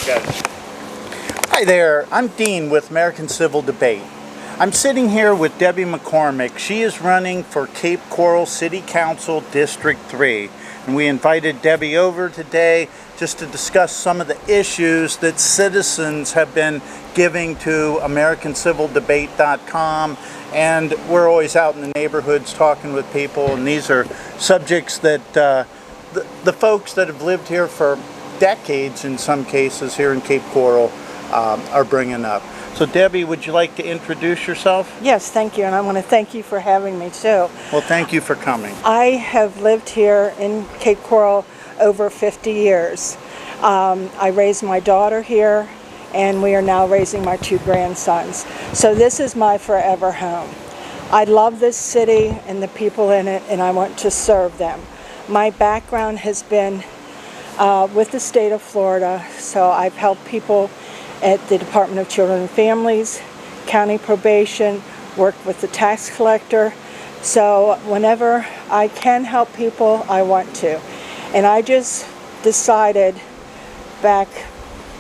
Hi there, I'm Dean with American Civil Debate. I'm sitting here with Debbie McCormick. She is running for Cape Coral City Council District 3. And we invited Debbie over today just to discuss some of the issues that citizens have been giving to AmericanCivilDebate.com. And we're always out in the neighborhoods talking with people, and these are subjects that the folks that have lived here for decades, in some cases here in Cape Coral, are bringing up. So Debbie, would you like to introduce yourself? Yes, thank you, and I want to thank you for having me too. Well, thank you for coming. I have lived here in Cape Coral over 50 years. I raised my daughter here, and we are now raising my 2 grandsons. So this is my forever home. I love this city and the people in it, and I want to serve them. My background has been with the state of Florida, so I've helped people at the Department of Children and Families, county probation, worked with the tax collector. So whenever I can help people, I want to. And I just decided back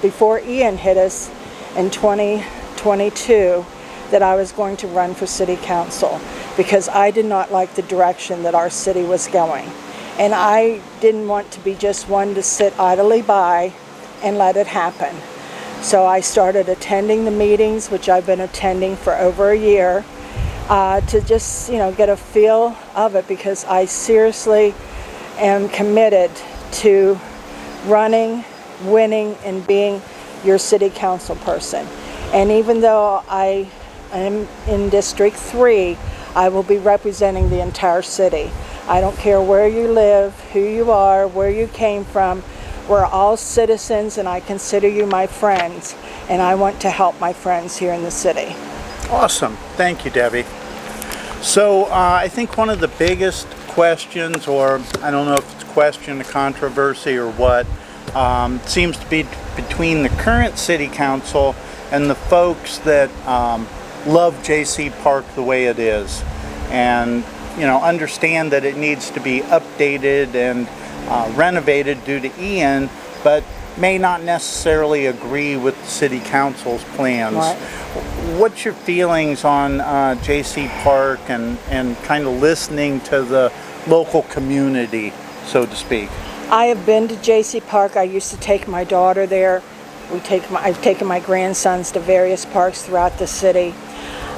before Ian hit us in 2022 that I was going to run for city council because I did not like the direction that our city was going. And I didn't want to be just one to sit idly by and let it happen. So I started attending the meetings, which I've been attending for over a year, to just, get a feel of it, because I seriously am committed to running, winning, and being your city council person. And even though I am in District 3, I will be representing the entire city. I don't care where you live, who you are, where you came from. We're all citizens, and I consider you my friends, and I want to help my friends here in the city. Awesome. Thank you, Debbie. So I think one of the biggest questions, or I don't know if it's a question, a controversy, or what, seems to be between the current city council and the folks that love J.C. Park the way it is, and understand that it needs to be updated and renovated due to Ian, but may not necessarily agree with the city council's plans. Right. What's your feelings on J.C. Park and kind of listening to the local community, so to speak? I have been to J.C. Park. I used to take my daughter there. I've taken my grandsons to various parks throughout the city.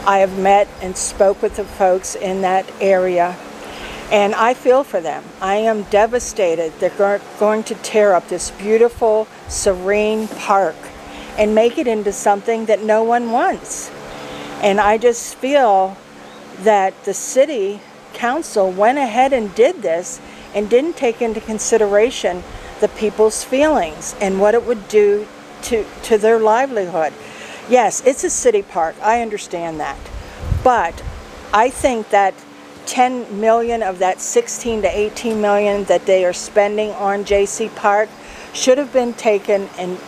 I have met and spoke with the folks in that area, and I feel for them. I am devastated. They're going to tear up this beautiful, serene park and make it into something that no one wants. And I just feel that the city council went ahead and did this and didn't take into consideration the people's feelings and what it would do to their livelihood. Yes, it's a city park. I understand that. But I think that 10 million of that 16 to 18 million that they are spending on J.C. Park should have been taken and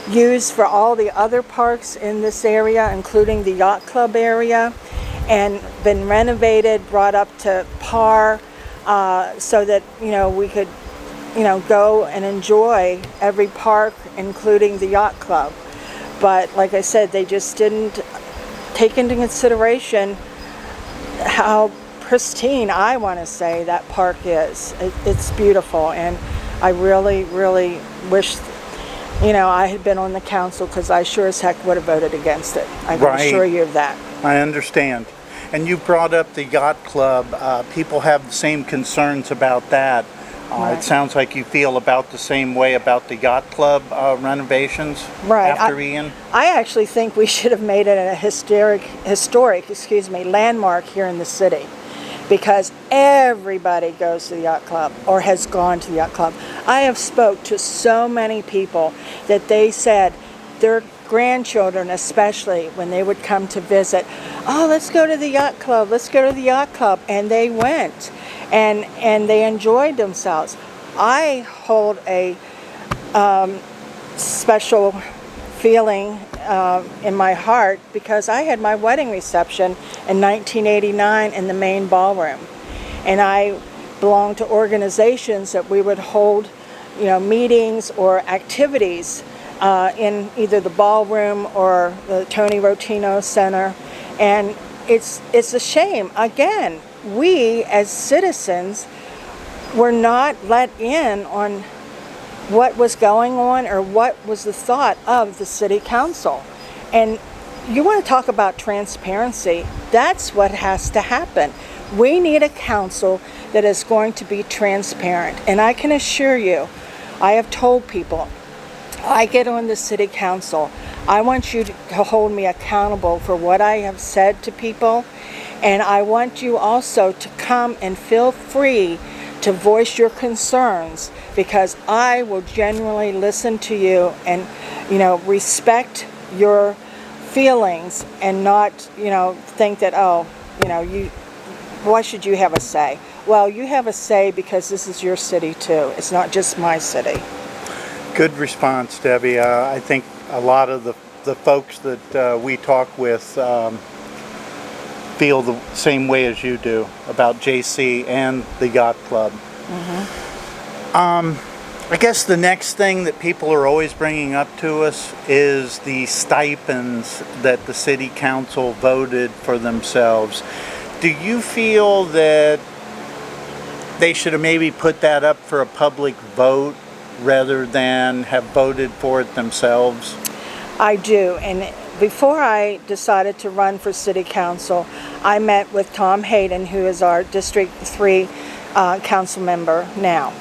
used for all the other parks in this area, including the yacht club area, and been renovated, brought up to par, so that we could go and enjoy every park, including the yacht club. But like I said, they just didn't take into consideration how pristine, I want to say, that park is. It's beautiful, and I really, really wish, I had been on the council, because I sure as heck would have voted against it. I can assure you of that. I understand. And you brought up the yacht club. People have the same concerns about that. Right. It sounds like you feel about the same way about the yacht club renovations after Ian. I actually think we should have made it a historic landmark here in the city, because everybody goes to the yacht club or has gone to the yacht club. I have spoke to so many people that they said their grandchildren, especially when they would come to visit, let's go to the yacht club, and they went. And they enjoyed themselves. I hold a special feeling in my heart, because I had my wedding reception in 1989 in the main ballroom. And I belonged to organizations that we would hold meetings or activities in either the ballroom or the Tony Rotino Center. And it's a shame. Again, we as citizens were not let in on what was going on or what was the thought of the city council. And you want to talk about transparency, that's what has to happen. We need a council that is going to be transparent. And I can assure you, I have told people, I get on the city council, I want you to hold me accountable for what I have said to people. And I want you also to come and feel free to voice your concerns, because I will genuinely listen to you and, respect your feelings and not, think that, why should you have a say? Well, you have a say because this is your city too. It's not just my city. Good response, Debbie. I think a lot of the folks that we talk with feel the same way as you do about JC and the yacht club. I guess the next thing that people are always bringing up to us is the stipends that the city council voted for themselves. Do you feel that they should have maybe put that up for a public vote rather than have voted for it themselves? I do, and before I decided to run for city council, I met with Tom Hayden, who is our District 3 council member now.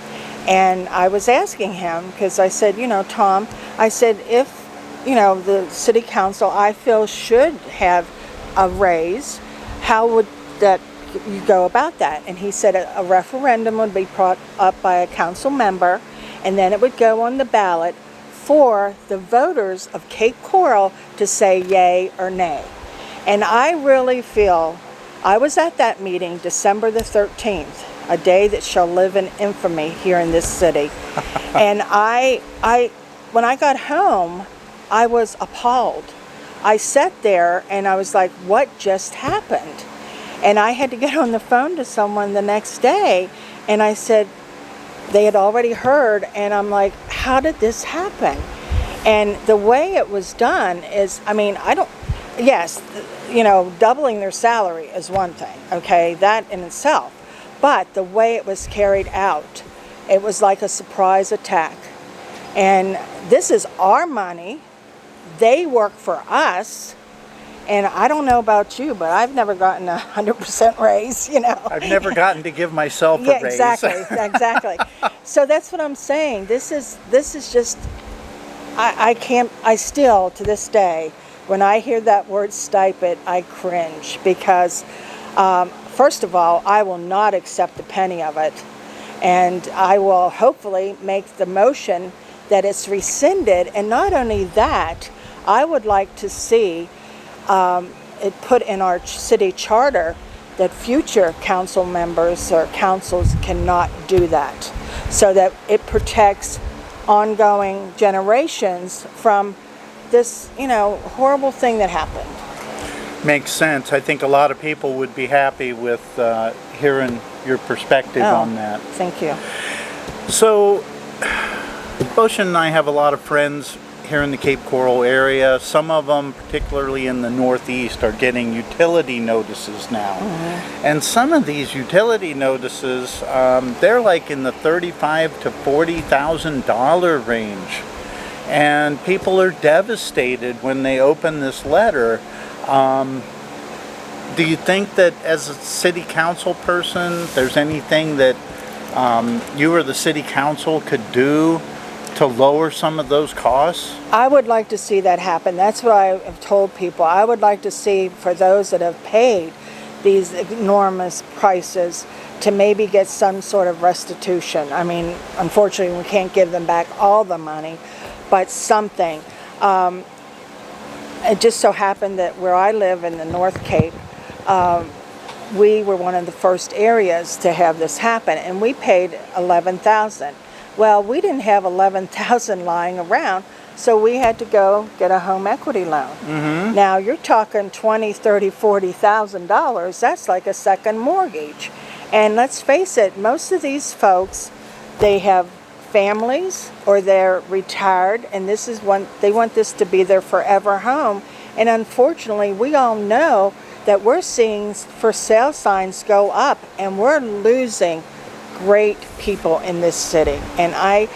And I was asking him, because I said, Tom, I said, if, the city council, I feel, should have a raise, how would that you go about that? And he said a referendum would be brought up by a council member, and then it would go on the ballot for the voters of Cape Coral to say yay or nay. And I really feel, I was at that meeting December the 13th, a day that shall live in infamy here in this city. And when I got home, I was appalled. I sat there and I was like, what just happened? And I had to get on the phone to someone the next day, and I said, they had already heard, and I'm like, how did this happen? And the way it was done is, doubling their salary is one thing, okay, that in itself. But the way it was carried out, it was like a surprise attack. And this is our money. They work for us. And I don't know about you, but I've never gotten 100% raise, I've never gotten to give myself a raise. Exactly. So that's what I'm saying. This is just, I still, to this day, when I hear that word stipend, I cringe, because first of all, I will not accept a penny of it. And I will hopefully make the motion that it's rescinded. And not only that, I would like to see it put in our city charter that future council members or councils cannot do that, so that it protects ongoing generations from this, horrible thing that happened. Makes sense. I think a lot of people would be happy with hearing your perspective on that. Thank you. So, Ocean and I have a lot of friends here in the Cape Coral area. Some of them, particularly in the Northeast, are getting utility notices now. And some of these utility notices, they're like in the $35,000 to $40,000 range. And people are devastated when they open this letter. Do you think that as a city council person, there's anything that you or the city council could do to lower some of those costs? I would like to see that happen. That's what I have told people. I would like to see, for those that have paid these enormous prices, to maybe get some sort of restitution. I mean, unfortunately, we can't give them back all the money, but something. It just so happened that where I live in the North Cape, we were one of the first areas to have this happen, and we paid $11,000. Well, we didn't have $11,000 lying around, so we had to go get a home equity loan. Now you're talking $20,000, $30,000, $40,000. That's like a second mortgage. And let's face it, most of these folks, they have families or they're retired, and this is they want this to be their forever home. And unfortunately, we all know that we're seeing for sale signs go up, and we're losing great people in this city. And I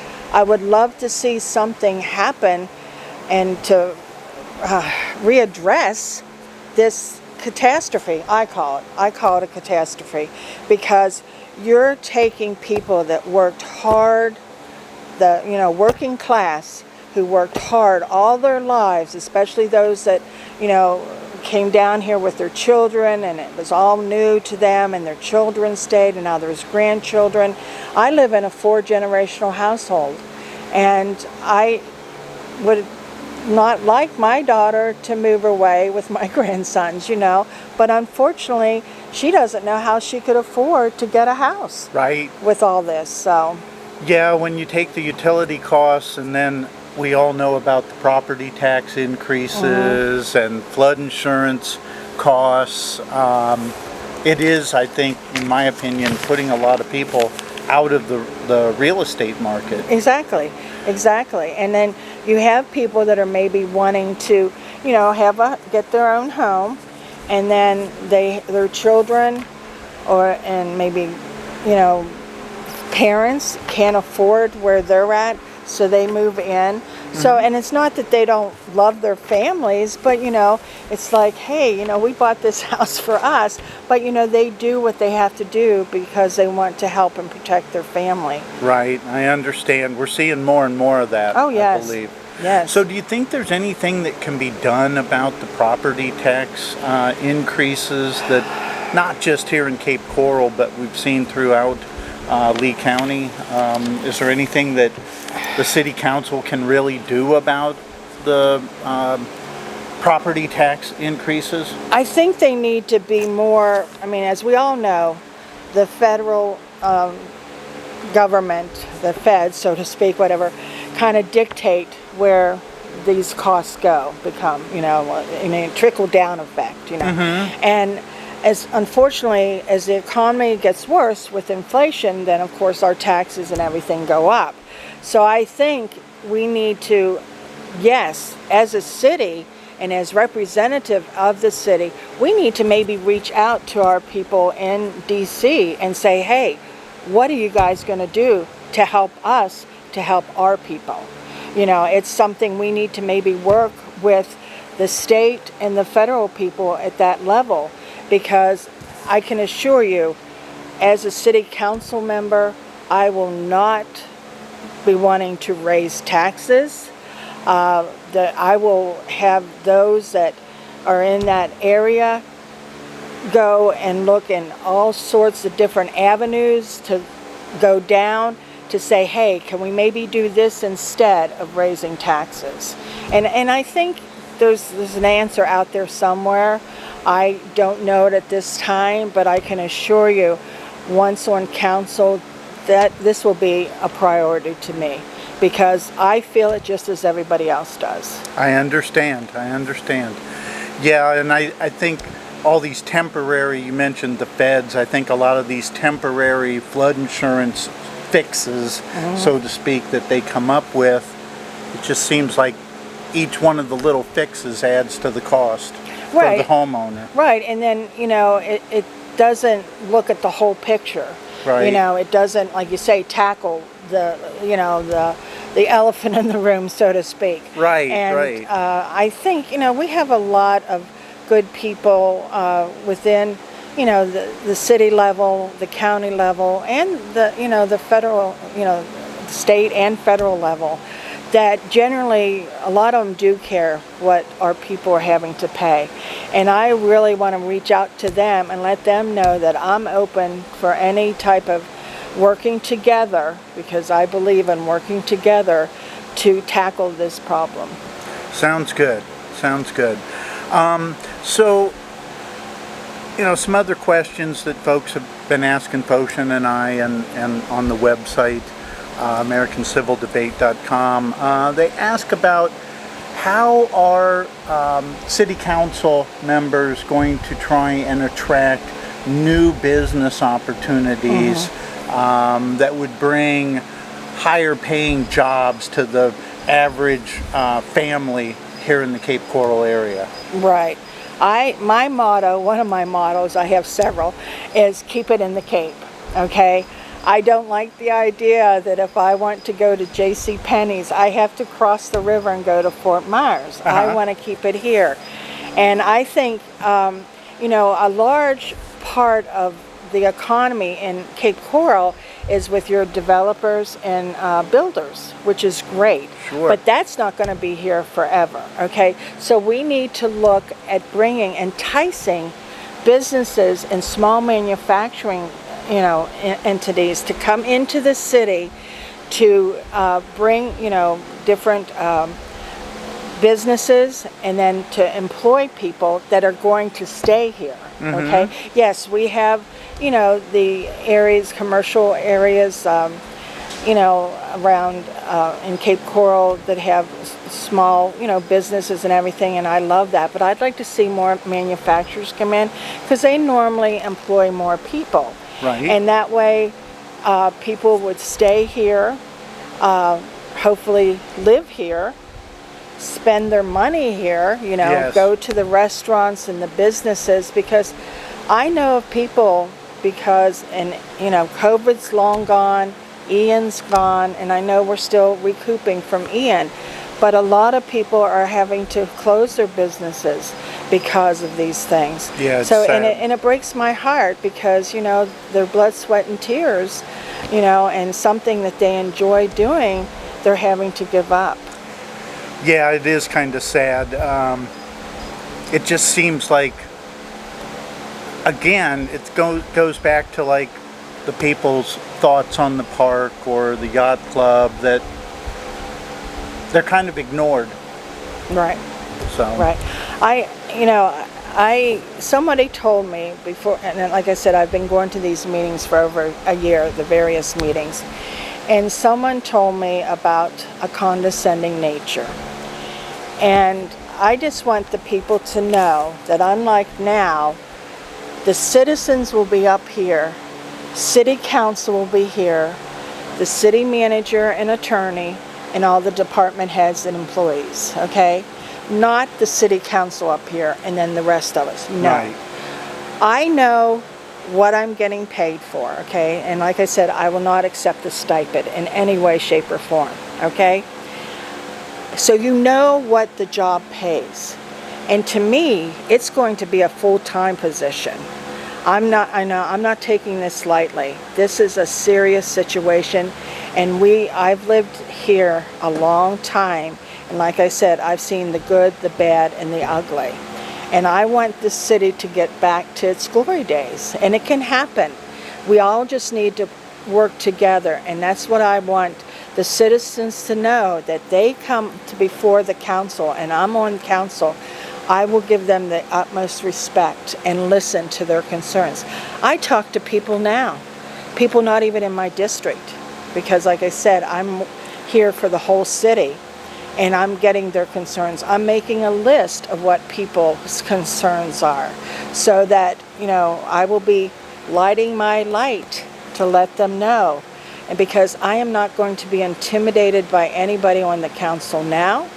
would love to see something happen and to readdress this catastrophe. I call it a catastrophe, because you're taking people that worked hard, the working class, who worked hard all their lives, especially those that came down here with their children, and it was all new to them, and their children stayed, and now there's grandchildren. I live in a 4-generational household, and I would not like my daughter to move away with my grandsons, but unfortunately she doesn't know how she could afford to get a house Right. with all this. So Yeah, when you take the utility costs, and then we all know about the property tax increases and flood insurance costs, it is, I think, in my opinion, putting a lot of people out of the real estate market. exactly. And then you have people that are maybe wanting to get their own home, and then their children and maybe parents can't afford where they're at, so they move in. So, and it's not that they don't love their families, but it's like, hey, we bought this house for us, but they do what they have to do because they want to help and protect their family. Right, I understand. We're seeing more and more of that, Oh, yes. I believe. Yes. So do you think there's anything that can be done about the property tax increases that, not just here in Cape Coral, but we've seen throughout Lee County? Is there anything that the city council can really do about the property tax increases? I think they need to be more, as we all know, the federal government, the feds, so to speak, whatever, kind of dictate where these costs become, trickle down effect, And as unfortunately, as the economy gets worse with inflation, then of course our taxes and everything go up. So I think we need to, yes, as a city and as representative of the city, we need to maybe reach out to our people in DC and say, hey, what are you guys going to do to help us, to help our people? It's something we need to maybe work with the state and the federal people at that level, because I can assure you, as a city council member, I will not be wanting to raise taxes. That I will have those that are in that area go and look in all sorts of different avenues to go down to say, hey, can we maybe do this instead of raising taxes? And I think there's an answer out there somewhere. I don't know it at this time, but I can assure you, once on council, that this will be a priority to me, because I feel it just as everybody else does. I understand. Yeah, and I think all these temporary, you mentioned the feds, I think a lot of these temporary flood insurance fixes, so to speak, that they come up with, it just seems like each one of the little fixes adds to the cost for the homeowner. Right, and then, it doesn't look at the whole picture. Right. It doesn't, like you say, tackle the elephant in the room, so to speak. Right, and, right. I think, we have a lot of good people within, the city level, the county level, and the federal, state and federal level, that generally a lot of them do care what our people are having to pay. And I really want to reach out to them and let them know that I'm open for any type of working together, because I believe in working together to tackle this problem. Sounds good. So, some other questions that folks have been asking Phoshen and I, and on the website, AmericanCivilDebate.com, they ask about how are city council members going to try and attract new business opportunities that would bring higher paying jobs to the average family here in the Cape Coral area. Right. My motto, one of my mottos, I have several, is keep it in the Cape, okay? I don't like the idea that if I want to go to J.C. Penney's, I have to cross the river and go to Fort Myers. I want to keep it here. And I think, you know, a large part of the economy in Cape Coral is with your developers and builders, which is great. Sure. But that's not going to be here forever, okay? So we need to look at enticing businesses and small manufacturing, you know, entities to come into the city to bring, you know, different businesses, and then to employ people that are going to stay here, okay? Yes, we have, you know, the areas, commercial areas, you know, around in Cape Coral that have small, you know, businesses and everything, and I love that. But I'd like to see more manufacturers come in because they normally employ more people. Right. And that way people would stay here, hopefully live here, spend their money here, you know, Yes. go to the restaurants and the businesses, because I know of people, because, and you know, COVID's long gone, Ian's gone, and I know we're still recouping from Ian, but a lot of people are having to close their businesses because of these things. Yeah, it's so sad. and it breaks my heart, because you know, their blood, sweat, and tears, you know, and something that they enjoy doing, they're having to give up. Yeah, it is kind of sad. It just seems like, again, it goes back to like the people's thoughts on the park or the yacht club, that they're kind of ignored. Right. So Right. Somebody told me before, and then, like I said, I've been going to these meetings for over a year, the various meetings, and someone told me about a condescending nature. And I just want the people to know that unlike now, the citizens will be up here, city council will be here, the city manager and attorney, and all the department heads and employees, okay? Not the city council up here and then the rest of us, no. Right. I know what I'm getting paid for, okay? And like I said, I will not accept a stipend in any way, shape, or form, okay? So you know what the job pays. And to me, it's going to be a full-time position. I'm not taking this lightly. This is a serious situation, and I've lived here a long time, and like I said, I've seen the good, the bad, and the ugly. And I want this city to get back to its glory days, and it can happen. We all just need to work together, and that's what I want the citizens to know, that they come to before the council, and I'm on council. I will give them the utmost respect and listen to their concerns. I talk to people now, people not even in my district, because like I said, I'm here for the whole city, and I'm getting their concerns. I'm making a list of what people's concerns are, so that, you know, I will be lighting my light to let them know. And because I am not going to be intimidated by anybody on the council now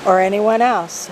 or anyone else.